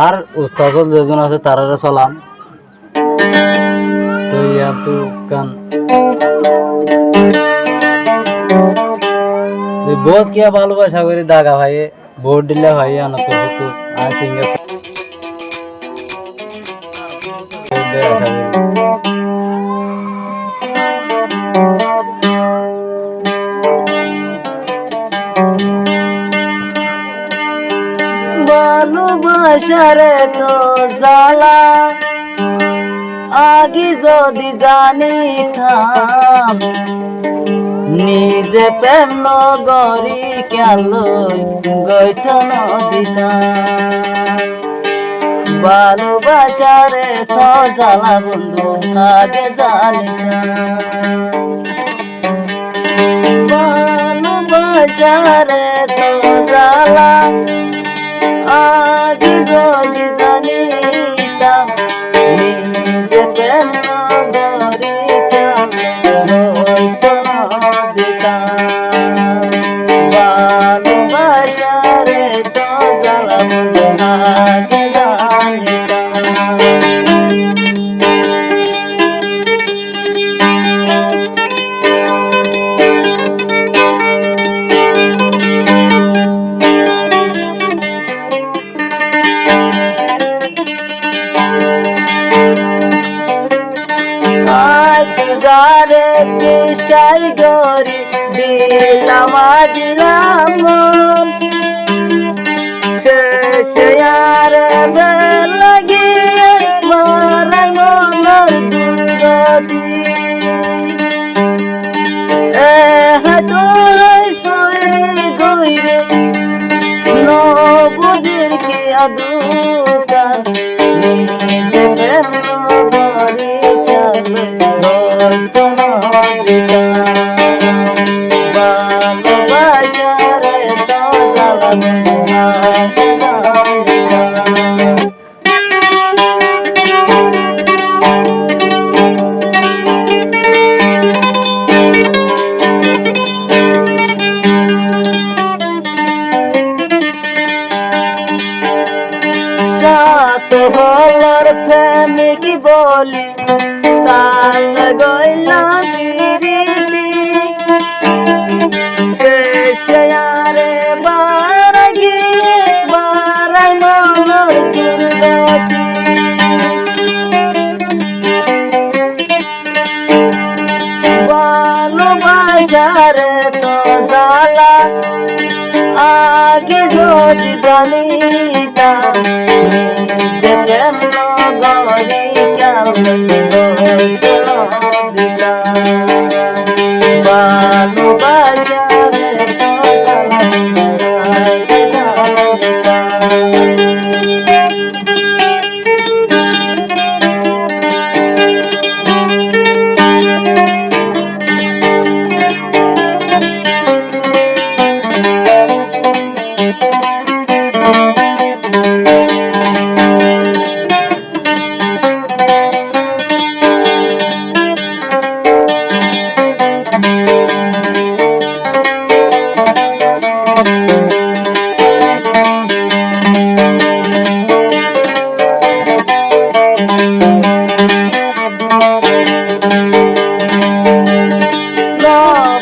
আর উস্তাদল যেজন আছে তারারে সালাম। তো ইয়া তো কান বহুত কিয়া ভালোবাসা করি দাগা ভাই ভোট দিলে ভাই আনা তো তো আর সিঙ্গার ভালোবাসারে তো জ্বালা আগে যদি জানিতাম নিজে প্রেম নগরী কেন গইত দিতাম। ভালোবাসারে তো জ্বালা বন্ধু আগে জানিতাম। ভালোবাসারে তো জ্বালা আগে যদি জানিতাম নিজে প্রেম নগরী কেন গইত দিতাম। ভালোবাসারে তো জ্বালা বন্ধু আগে জানিতাম। যারে পেশাই গরি দিলাম শেষে আর লাগিয়ে মারাই মনের দুর্গতি। হয়তো সরে গইরে নবুঝের কি আদুকান নিজে প্রেম নগরী কেন গইত ভালোবাসারে তো জ্বালা আগে জানিতাম। সাত বলর প্রেমিক বলি তাল গইলাম পিরিতি শেষে আরে বার গিয়ে বারাই মনের দুর্গতি। ভালোবাসারে তো জ্বালা আগে যদি জানিতাম নিজে প্রেম নগরী কেন গইত দিতাম। ভালোবাসারে তো জ্বালা আগে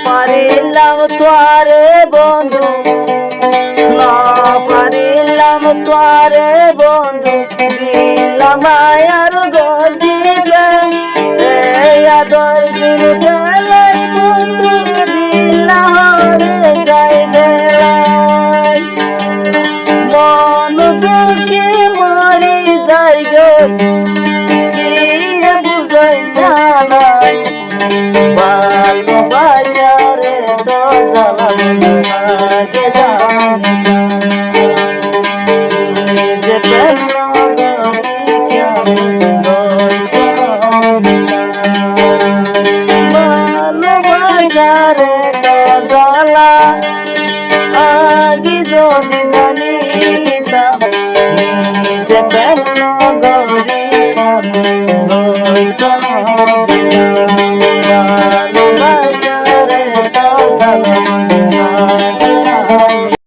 পারিলাম তোরে বন্ধু না পারিলাম তোরে বন্ধু দিলাম মায়ার গদিলে আদর দিন ফেলাই বন্ধু দিলাহরে যাই ফেলাই মন দুঃখে মরি যাই গো বুঝাই জানাই। ভালোবাসারে তো জ্বালা আগে জানিতাম। নিজে প্রেম নগরী কেন গইত দিতাম। ভালোবাসারে তো জ্বালা আগে যদি জানিতাম নিজে প্রেম নগরী কেন গইত